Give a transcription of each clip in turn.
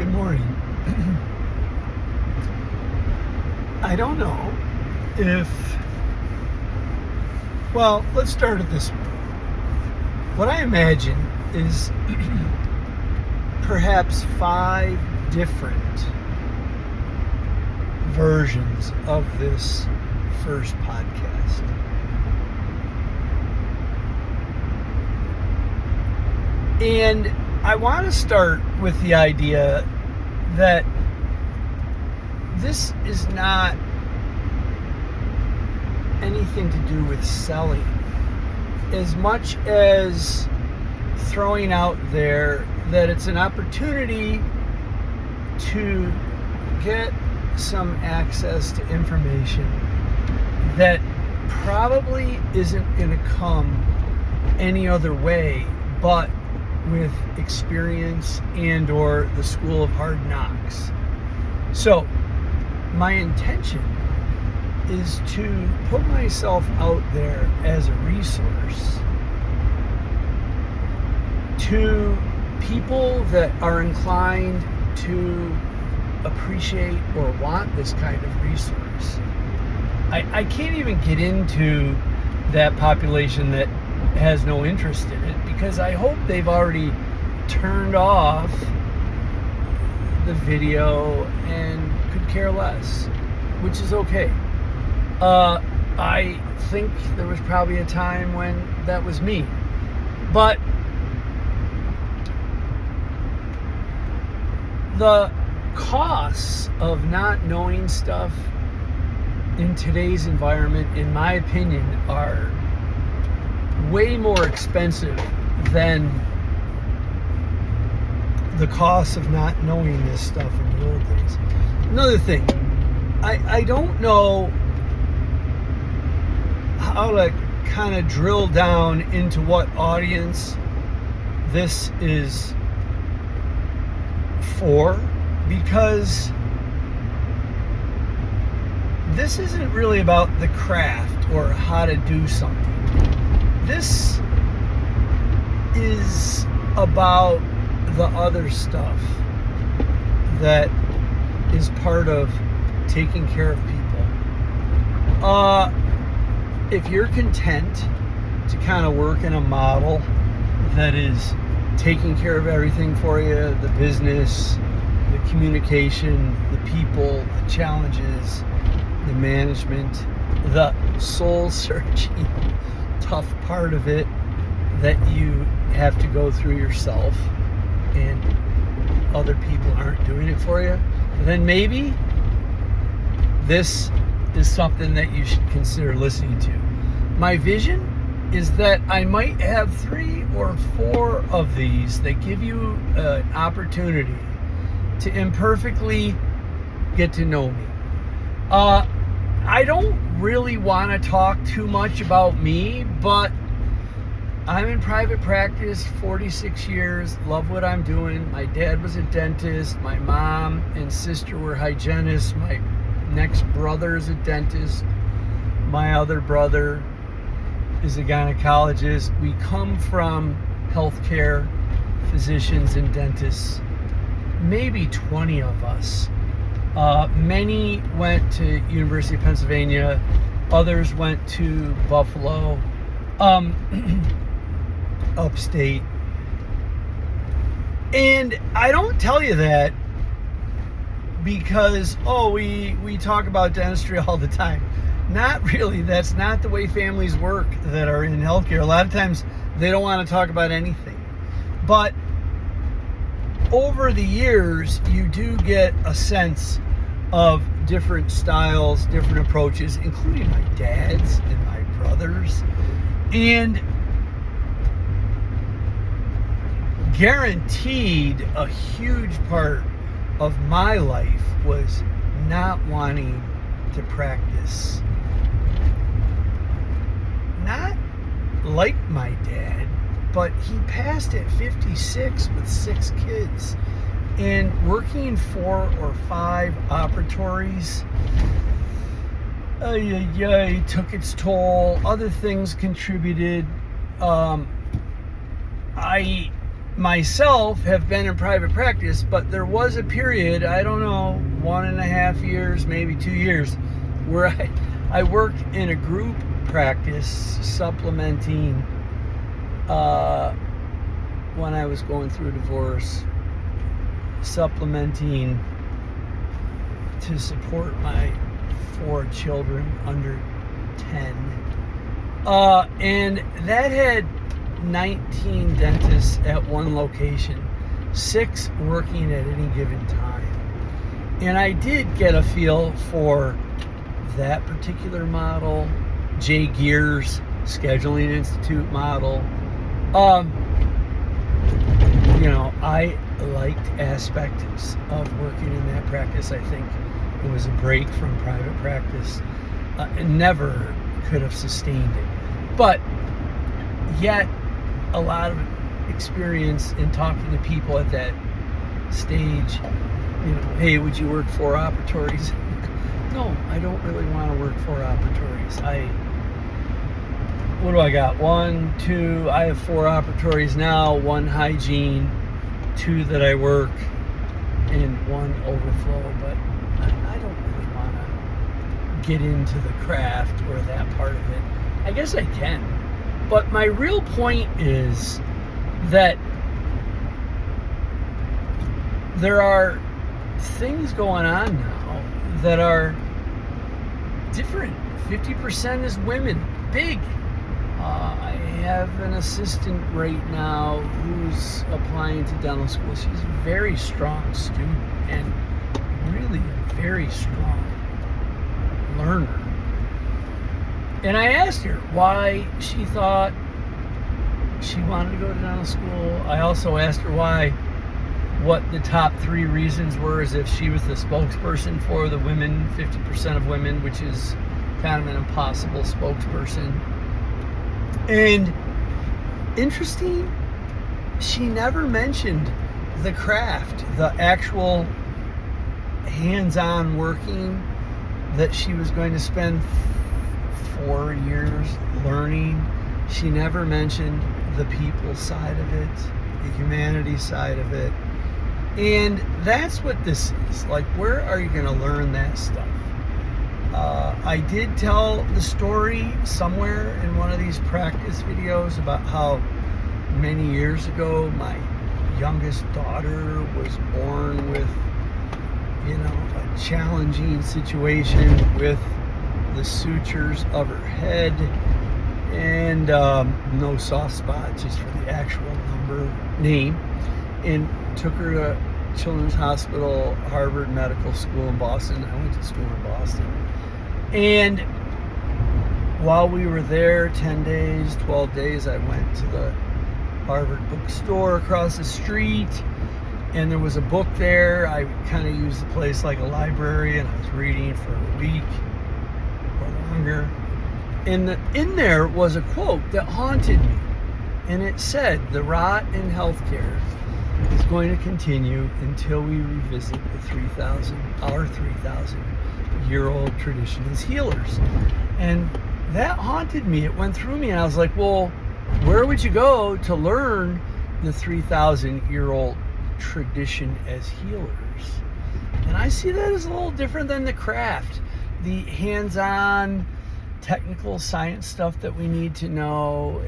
Good morning. I don't know well, let's start at this one. What I imagine is perhaps 5 different versions of this first podcast. And I want to start with the idea that this is not anything to do with selling as much as throwing out there that it's an opportunity to get some access to information that probably isn't going to come any other way but with experience and or the school of hard knocks. So my intention is to put myself out there as a resource to people that are inclined to appreciate or want this kind of resource. I can't even get into that population that has no interest in it because I hope they've already turned off the video and could care less, which is okay. I think there was probably a time when that was me. But the costs of not knowing stuff in today's environment, in my opinion, are way more expensive than the cost of not knowing this stuff in the old days. Another thing, I don't know how to kind of drill down into what audience this is for, because this isn't really about the craft or how to do something. This is about the other stuff that is part of taking care of people. If you're content to kind of work in a model that is taking care of everything for you, the business, the communication, the people, the challenges, the management, the soul-searching, tough part of it that you have to go through yourself and other people aren't doing it for you, then maybe this is something that you should consider listening to. My vision is that I might have 3 or 4 of these that give you an opportunity to imperfectly get to know me. I don't really want to talk too much about me, but I'm in private practice 46 years, love what I'm doing. My dad was a dentist, my mom and sister were hygienists, my next brother is a dentist, my other brother is a gynecologist. We come from healthcare, physicians and dentists, maybe 20 of us. Many went to University of Pennsylvania, others went to Buffalo, upstate. And I don't tell you that because, we talk about dentistry all the time. Not really. That's not the way families work that are in healthcare. A lot of times they don't want to talk about anything. But over the years, you do get a sense of different styles, different approaches, including my dad's and my brother's. And guaranteed a huge part of my life was not wanting to practice. Not like my dad, but he passed at 56 with 6 kids. And working 4 or 5 operatories took its toll. Other things contributed. I myself have been in private practice, but there was a period, I don't know, 1.5 years, maybe 2 years, where I worked in a group practice supplementing when I was going through a divorce, supplementing to support my 4 children under 10. And that had 19 dentists at one location, 6 working at any given time. And I did get a feel for that particular model, Jay Gear's Scheduling Institute model. I liked aspects of working in that practice. I think it was a break from private practice. Never could have sustained it. But yet, a lot of experience in talking to people at that stage. Hey, would you work 4 operatories? No, I don't really want to work 4 operatories. What do I got? 1, 2, I have 4 operatories now, 1 hygiene, 2 that I work, and 1 overflow. But I don't really want to get into the craft or that part of it. I guess I can. But my real point is that there are things going on now that are different. 50% is women. Big. I have an assistant right now who's applying to dental school. She's a very strong student and really a very strong learner. And I asked her why she thought she wanted to go to dental school. I also asked her what the top 3 reasons were, as if she was the spokesperson for the women, 50% of women, which is kind of an impossible spokesperson. And interesting, she never mentioned the craft, the actual hands-on working that she was going to spend 4 years learning. She never mentioned the people side of it, the humanity side of it. And that's what this is. Like, where are you going to learn that stuff? I did tell the story somewhere in one of these practice videos about how many years ago my youngest daughter was born with, a challenging situation with the sutures of her head and no soft spot, just for the actual name, and took her to Children's Hospital, Harvard Medical School in Boston. I went to school in Boston. And while we were there, 10 days, 12 days, I went to the Harvard bookstore across the street, and there was a book there. I kind of used the place like a library, and I was reading for a week or longer. And in there was a quote that haunted me. And it said, the rot in healthcare is going to continue until we revisit our 3,000-year-old tradition as healers. And that haunted me. It went through me, and I was like, well, where would you go to learn the 3,000-year-old tradition as healers? And I see that as a little different than the craft, the hands-on technical science stuff that we need to know.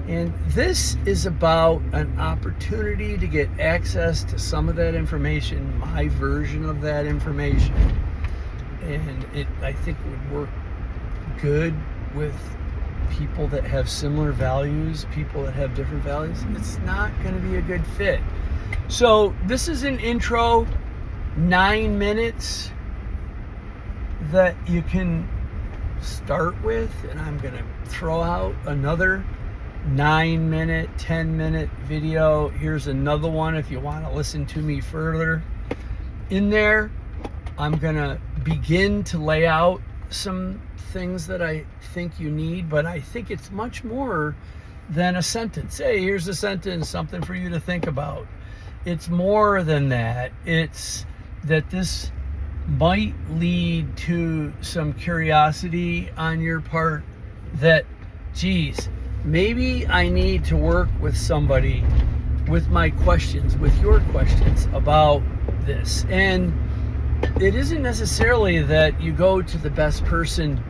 And this is about an opportunity to get access to some of that information, my version of that information. And I think it would work good with people that have similar values, people that have different values. It's not going to be a good fit. So this is an intro, 9 minutes that you can start with, and I'm going to throw out another 9-minute, 10-minute video. Here's another one if you want to listen to me further. In there, I'm going to begin to lay out some things that I think you need, but I think it's much more than a sentence. Hey, here's a sentence, something for you to think about. It's more than that. It's that this might lead to some curiosity on your part that, geez, maybe I need to work with somebody with my questions, with your questions about this. And it isn't necessarily that you go to the best person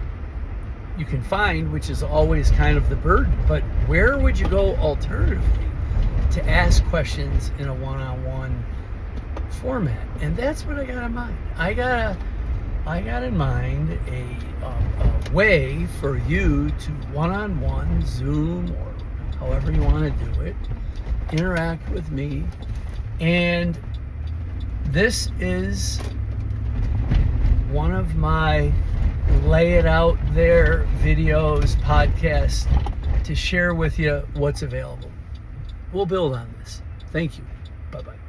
you can find, which is always kind of the burden, but where would you go alternatively to ask questions in a one-on-one format? And that's what I got in mind. I got in mind a way for you to one-on-one, Zoom, or however you want to do it, interact with me. And this is one of my lay it out there videos, podcasts, to share with you what's available. We'll build on this. Thank you. Bye-bye.